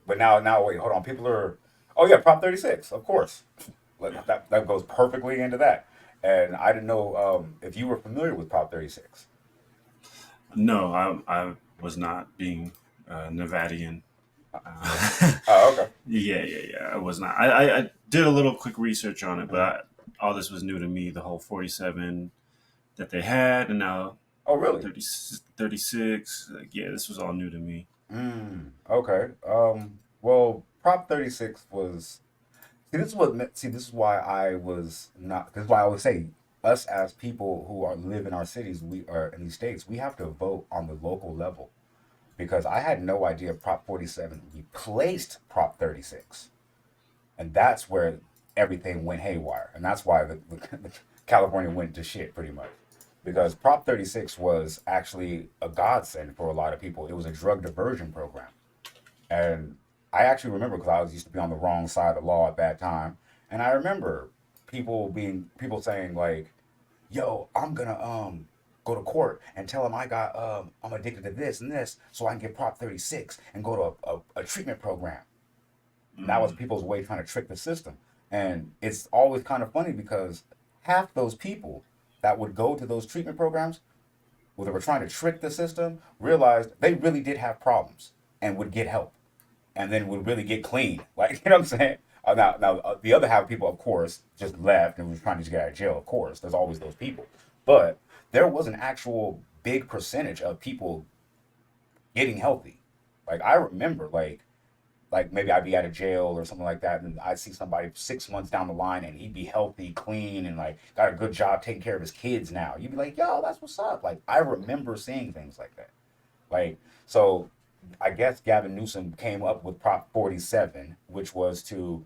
But now wait, hold on. People are. Oh yeah, Prop 36, of course. Like, that goes perfectly into that. And I didn't know if you were familiar with Prop 36. No, I was not being Nevadian. Oh, okay. Yeah. I was not. I did a little quick research on it, but all this was new to me. The whole 47 that they had, and now Oh, really? 30, 36. Like, yeah, this was all new to me. Okay. Well, Prop 36 was. See, this is what. See, this is why I was not. This is why I would say us as people who are live in our cities, we are in these states, we have to vote on the local level because I had no idea Prop 47 replaced Prop 36. And that's where everything went haywire. And that's why the California went to shit pretty much. Because Prop 36 was actually a godsend for a lot of people. It was a drug diversion program. And I actually remember because I was used to be on the wrong side of the law at that time. And I remember people saying like, yo, I'm gonna go to court and tell them I'm addicted to this and this so I can get Prop 36 and go to a treatment program. And that was Mm. people's way trying to trick the system. And it's always kind of funny because half those people that would go to those treatment programs, where they were trying to trick the system, realized they really did have problems and would get help and then would really get clean. Like, you know what I'm saying? The other half of people, of course, just left and was trying to just get out of jail. Of course, there's always those people. But there was an actual big percentage of people getting healthy. Like, I remember, like maybe I'd be out of jail or something like that, and I'd see somebody 6 months down the line, and he'd be healthy, clean, and like got a good job taking care of his kids. Now you'd be like, "Yo, that's what's up." Like I remember seeing things like that. Like so, I guess Gavin Newsom came up with Prop 47, which was to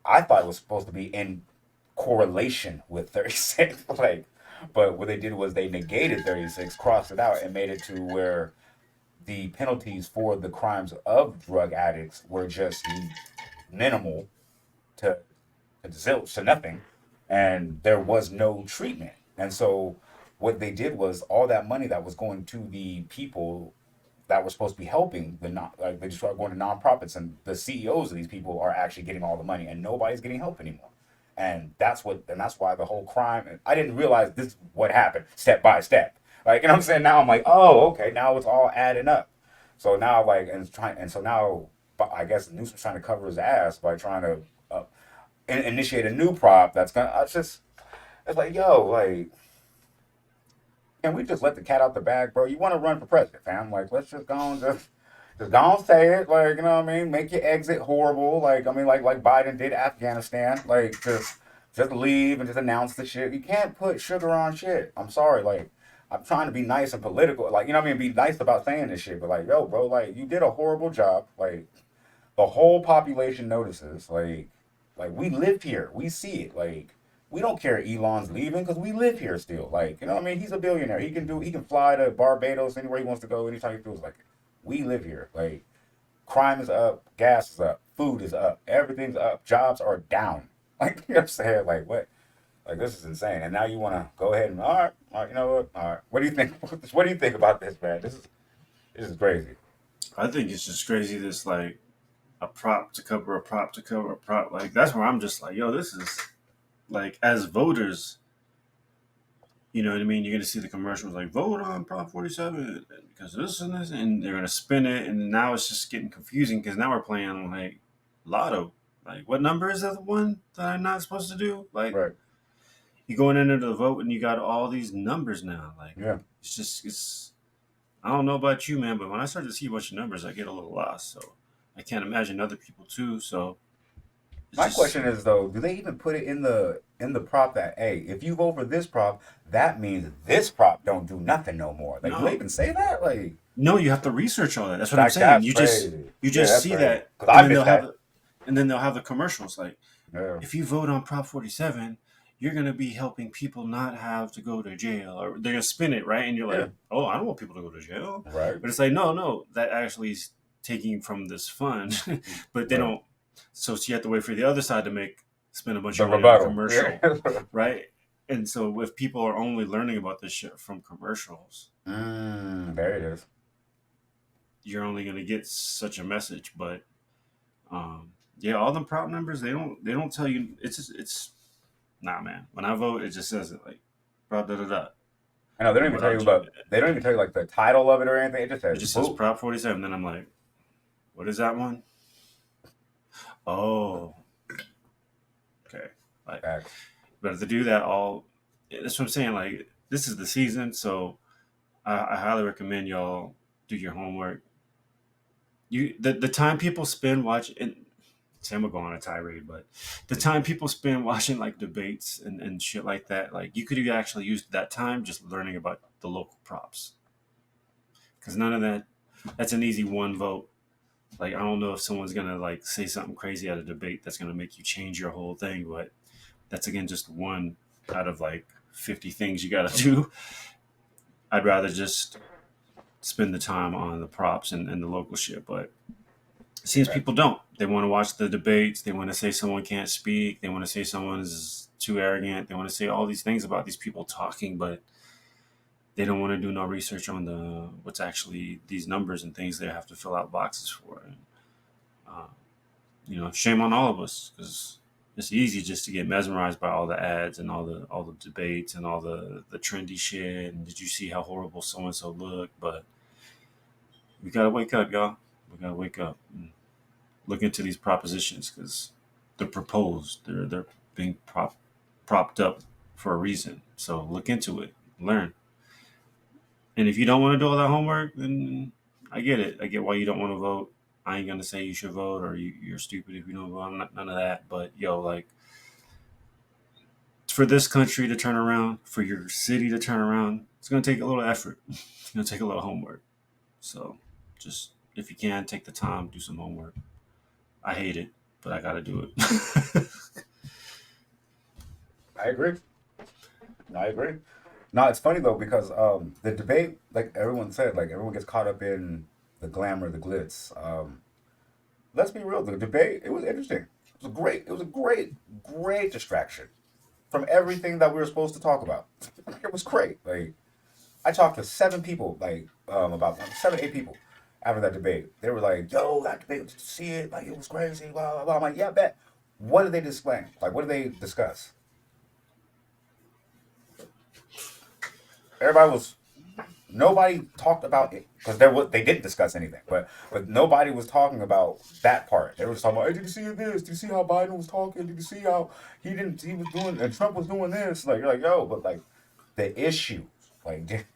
I thought it was supposed to be in correlation with 36, like, but what they did was they negated 36, crossed it out, and made it to where the penalties for the crimes of drug addicts were just minimal to, to zilch to nothing, and there was no treatment. And so what they did was all that money that was going to the people that were supposed to be helping the non like they just started going to nonprofits, and the CEOs of these people are actually getting all the money, and nobody's getting help anymore. And that's why the whole crime. I didn't realize this is what happened step by step. Like, you know what I'm saying? Now I'm like, oh, okay, now it's all adding up. So now, like, and so now, I guess Newsom's trying to cover his ass by trying to initiate a new prop that's gonna. It's like, yo, like, can we just let the cat out the bag, bro? You want to run for president, fam? Like, let's just go and just go and say it. Like, you know what I mean? Make your exit horrible. Like, I mean, like Biden did Afghanistan. Like, just leave and just announce the shit. You can't put sugar on shit. I'm sorry. Like, I'm trying to be nice and political. Like, you know what I mean? Be nice about saying this shit. But like, yo, bro, like, you did a horrible job. Like, the whole population notices. Like we live here, we see it. Like we don't care Elon's leaving because we live here still. Like you know, what I mean, he's a billionaire. He can fly to Barbados anywhere he wants to go anytime he feels like it. We live here. Like crime is up, gas is up, food is up, everything's up, jobs are down. Like you know what I'm saying? Like what? Like this is insane. And now you want to go ahead and all right, you know what? All right, what do you think? What do you think about this, man? This is crazy. I think it's just crazy. This like a prop to cover a prop to cover a prop. Like that's where I'm just like, yo, this is like as voters, you know what I mean? You're gonna see the commercials like vote on Prop 47 because this, and they're gonna spin it, and now it's just getting confusing because now we're playing like lotto. Like, what number is that the one that I'm not supposed to do? Like, Right. you going into the vote and you got all these numbers now. Like, Yeah. it's. I don't know about you, man, but when I start to see a bunch of numbers, I get a little lost. So I can't imagine other people too. So it's My just question is though, do they even put it in the prop that hey, if you vote for this prop, that means this prop don't do nothing no more? Like, do they no, even say that? Like, no. You have to research all that. That's what I'm like saying. that's You crazy. Yeah, just that's see crazy. that, Cause and I then missed that. they'll have the commercials like, Yeah. if you vote on Prop 47, you're going to be helping people not have to go to jail. Or they're going to spin it, right? And you're Yeah. like, oh, I don't want people to go to jail. Right. But it's like, no, that actually is taking from this fund. But they Right. don't. So you have to wait for the other side to spend a bunch The of money on a rebuttal. Yeah. commercial, right? And so if people are only learning about this shit from commercials, There it is. you're only going to get such a message. But Yeah, all them prop numbers they don't tell you. It's nah, man. When I vote, it just says it like prop da da da. I know they don't even But tell you about. They don't even tell you like the title of it or anything. It just it says just says vote. prop 47. Then I'm like, what is that one? Oh, okay. Like, Facts. but to do that all, that's what I'm saying. Like, this is the season, so I highly recommend y'all do your homework. The time people spend watching. And Sam will go on a tirade, but the time people spend watching like debates and shit like that, like you could have actually used that time just learning about the local props. Because none of that, that's an easy one vote. Like I don't know if someone's gonna like say something crazy at a debate that's gonna make you change your whole thing, but that's again just one out of like 50 things you gotta do. I'd rather just spend the time on the props and the local shit, but it seems Facts. people don't. They want to watch the debates. They want to say someone can't speak. They want to say someone's too arrogant. They want to say all these things about these people talking, but they don't want to do no research on the what's actually these numbers and things they have to fill out boxes for. And, uh, shame on all of us because it's easy just to get mesmerized by all the ads and all the debates and all the trendy shit. And did you see how horrible so and so looked? But we gotta wake up, y'all. We gotta wake up. And look into these propositions because they're proposed. They're being propped up for a reason. So look into it, learn. And if you don't want to do all that homework, then I get it. I get why you don't want to vote. I ain't gonna say you should vote or you're stupid if you don't vote. I'm not none of that. But yo, like for this country to turn around, for your city to turn around, it's gonna take a little effort. It's gonna take a little homework. So just if you can, take the time, do some homework. I hate it, but I gotta do it. I agree. I agree. No, it's funny though because the debate, like everyone said, like everyone gets caught up in the glamour, the glitz. Let's be real. The debate, it was interesting. It was great. It was a great distraction from everything that we were supposed to talk about. It was great. Like I talked to seven people, like about 7, 8 people after that debate. They were like, "Yo, that debate, did you see it? Like it was crazy." Blah blah blah. I'm like, "Yeah, I bet." What did they display? Like, what did they discuss? Everybody was nobody talked about it because they didn't discuss anything, but nobody was talking about that part. They were just talking about, hey, did you see this? Did you see how Biden was talking? Did you see how he was doing and Trump was doing this? Like you're like, yo, but like the issues, like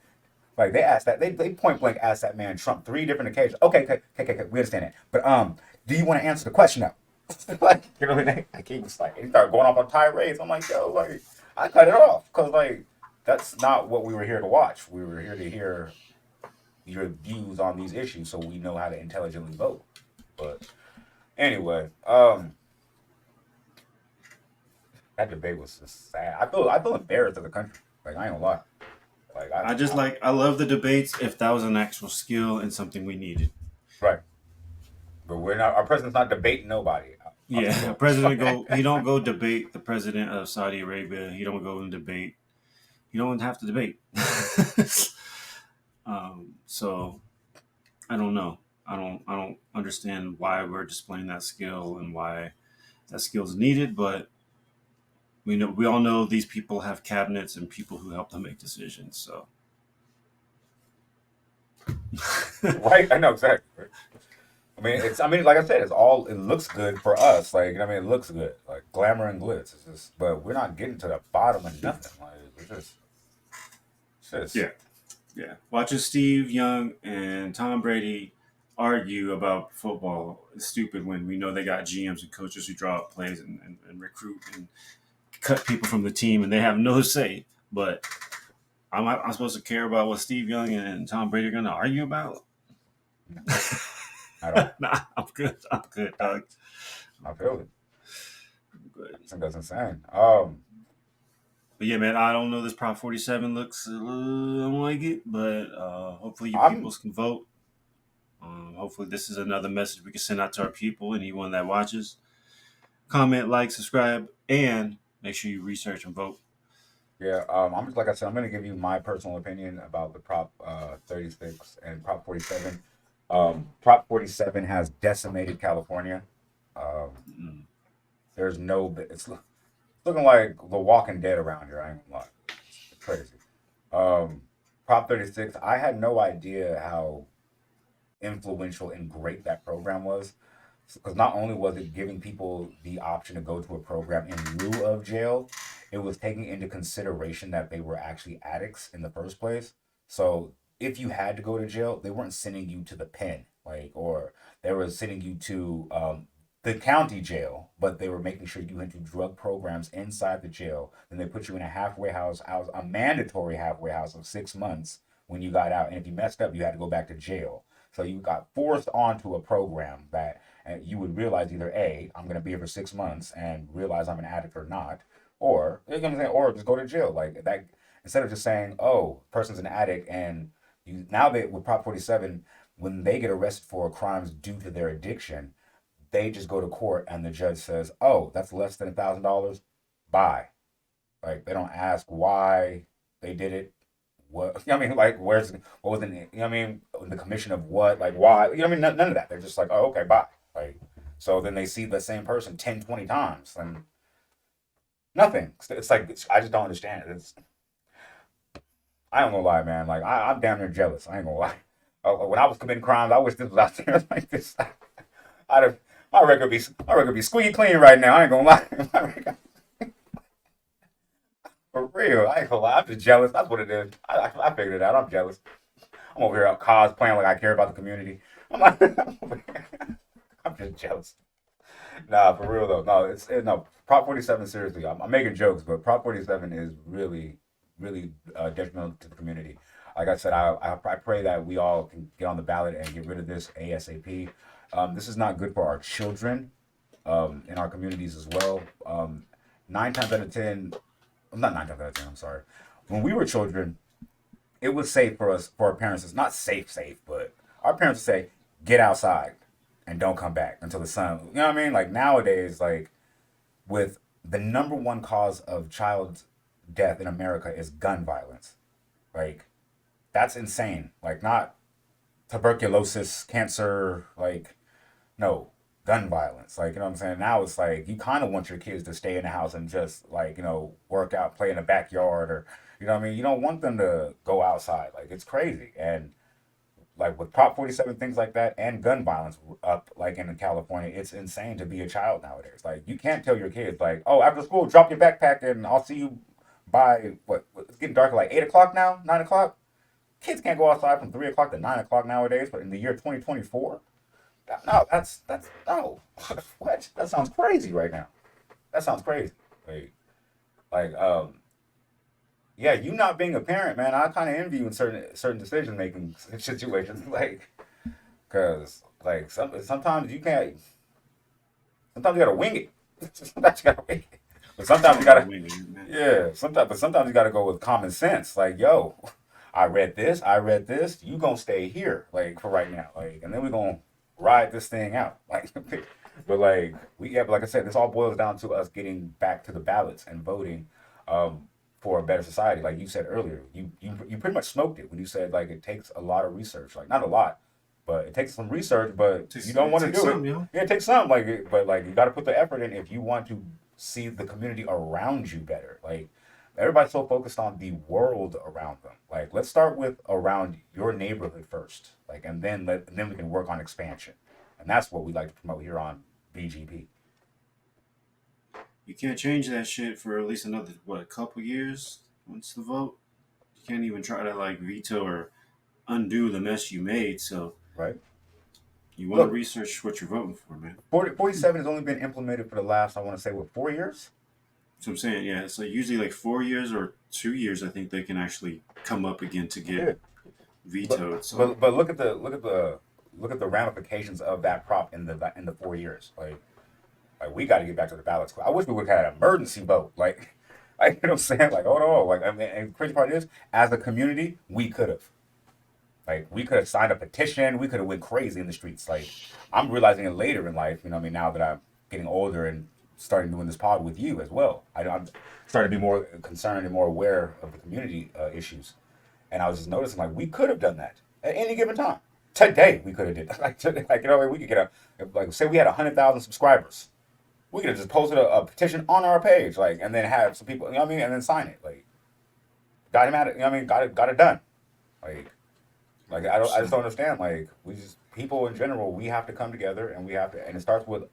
like they asked that they point blank asked that man Trump 3 different occasions. Okay, we understand that, but do you want to answer the question now? Like you know what I mean? Like he was like he started going off on tirades. I'm like, yo, like I cut it off because like that's not what we were here to watch. We were here to hear your views on these issues so we know how to intelligently vote. But anyway, that debate was just sad. I feel embarrassed as a country. Like I ain't gonna lie. Like I love the debates if that was an actual skill and something we needed. right. But we're not. Our president's not debating nobody. I'm Yeah, a still. president go he don't go debate the president of Saudi Arabia. He don't go and debate. You don't have to debate. So I don't know. I don't understand why we're displaying that skill and why that skill is needed, but we all know these people have cabinets and people who help them make decisions. So Right. I know exactly. I mean, like I said, it's all. It looks good for us. Like I mean, it looks good. Like glamour and glitz. It's just, but we're not getting to the bottom of nothing. Like it's just. yeah, yeah. Watching Steve Young and Tom Brady argue about football is stupid when we know they got GMs and coaches who draw up plays and recruit and cut people from the team and they have no say. But I'm supposed to care about what Steve Young and Tom Brady are going to argue about? At all. Nah, I'm good. I'm good, dog. I feel it. I'm good. I think that's insane. But yeah, man, I don't know. This Prop 47 looks, I don't like it, but hopefully you I'm peoples can vote. Hopefully this is another message we can send out to our people, anyone that watches. Comment, like, subscribe, and make sure you research and vote. yeah. I'm just like I said. I'm gonna give you my personal opinion about the Prop 36 and Prop 47. Prop 47 has decimated California. Um, Mm. there's no, it's looking like The Walking Dead around here. I ain't gonna lie, it's crazy. Um, Prop 36. I had no idea how influential and great that program was. Because not only was it giving people the option to go to a program in lieu of jail, it was taking into consideration that they were actually addicts in the first place. So if you had to go to jail, they weren't sending you to the pen, like, or they were sending you to the county jail, but they were making sure you went to drug programs inside the jail. Then they put you in a halfway house, a mandatory halfway house of 6 months when you got out. And if you messed up, you had to go back to jail. So you got forced onto a program that and you would realize either A, I'm going to be here for 6 months and realize I'm an addict or not, or you know what I'm saying, or just go to jail. Like that, instead of just saying, oh, person's an addict, and you now they with Prop 47, when they get arrested for crimes due to their addiction, they just go to court and the judge says, oh, that's less than $1,000, bye. Like they don't ask why they did it. What you know what I mean? Like where's what was in you know what I mean? The commission of what? Like why? You know what I mean? None of that. They're just like, oh, okay, bye. Like so then they see the same person 10, 20 times and nothing. It's like I just don't understand it. It's I don't gonna lie, man. Like I'm damn near jealous. I ain't gonna lie. When I was committing crimes, I wish this was out there like this. I'd have my record be squeaky clean right now. I ain't gonna lie. For real, I ain't gonna lie. I'm just jealous. That's what it is. I figured it out. I'm jealous. I'm over here cosplaying like I care about the community. I'm like, I'm just jealous. Nah, for real though. No, no. Prop 47. Seriously, I'm making jokes, but Prop 47 is really, really detrimental to the community. Like I said, I pray that we all can get on the ballot and get rid of this ASAP. This is not good for our children in our communities as well. 9 times out of 10, not 9 times out of 10. I'm sorry. When we were children, it was safe for us, for our parents. It's not safe, but our parents would say, get outside and don't come back until the sun. You know what I mean? Like nowadays, like with the number one cause of child death in America is gun violence. Like that's insane. Like not tuberculosis, cancer, like no, gun violence. Like, you know what I'm saying? Now it's like you kind of want your kids to stay in the house and just like, work out, play in the backyard or, you know what I mean? You don't want them to go outside. Like, it's crazy. And like with Prop 47, things like that, and gun violence up like in California, it's insane to be a child nowadays. Like, you can't tell your kids, like, oh, after school, drop your backpack and I'll see you by it's getting dark at like 8 o'clock now, 9 o'clock. Kids can't go outside from 3 o'clock to 9 o'clock nowadays, but in the year 2024, no, that's no. What? That sounds crazy right now. That sounds crazy. Like, yeah, you not being a parent, man. I kind of envy you in certain decision making situations, like, cause like sometimes you can't. Sometimes you gotta wing it. Sometimes you gotta wing it. But It's sometimes all you about gotta, winning, man. yeah. Sometimes you gotta go with common sense. Like, yo, I read this. I read this. You gonna stay here, like for right now, like, and then we gonna ride this thing out, like. But like but like I said, this all boils down to us getting back to the ballots and voting, um, for a better society. Like you said earlier, you pretty much smoked it when you said like it takes a lot of research. Like not a lot, but it takes some research. But you don't It want to takes do it. some, yo. Yeah, it takes some. But like you got to put the effort in if you want to see the community around you better. Like everybody's so focused on the world around them. Like let's start with around your neighborhood first. Like and then we can work on expansion. And that's what we like to promote here on BGP. You can't change that shit for at least another what a couple years once the vote. You can't even try to like veto or undo the mess you made. So Right? you want to Look, research what you're voting for, man. 47 has only been implemented for the last, I want to say, what, 4 years? So I'm saying, yeah, it's like usually like 4 years or 2 years. I think they can actually come up again to Yeah. get But vetoed. So but look at the ramifications of that prop in the 4 years. Like we got to get back to the ballots. I wish we would have had an emergency vote. Like, you know what I'm saying? Like, hold on. Like, I mean, and the crazy part is, as a community, we could have. Like, we could have signed a petition. We could have went crazy in the streets. Like, I'm realizing it later in life. You know what I mean? Now that I'm getting older and starting doing this pod with you as well, I'm starting to be more concerned and more aware of the community issues. And I was just noticing, like, we could have done that at any given time. Today we could have did that. Like, we could get like, say we had 100,000 subscribers. We could have just posted a petition on our page, like, and then have some people, and then sign it, like, got him at it, got it done, like, I just don't understand, like, we just people in general, we have to come together, and we have to, and it starts with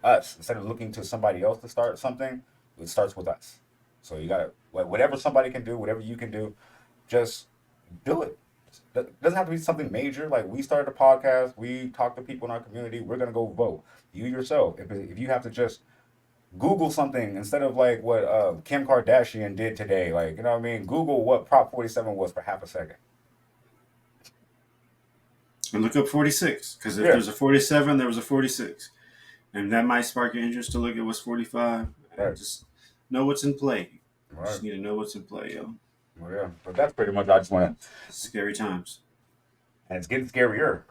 us instead of looking to somebody else to start something. It starts with us. So you gotta, like, whatever somebody can do, whatever you can do, just do it. It doesn't have to be something major. Like, we started a podcast, we talk to people in our community. We're gonna go vote. You yourself, if you have to just Google something instead of like what Kim Kardashian did today, like, Google what Prop 47 was for half a second. And look up 46, because if Yeah, there's a 47, there was a 46. And that might spark your interest to look at what's 45 and right, just know what's in play. right. Just need to know what's in play, yo. Well, yeah, but that's pretty much. I just want to, Scary times. and it's getting scarier.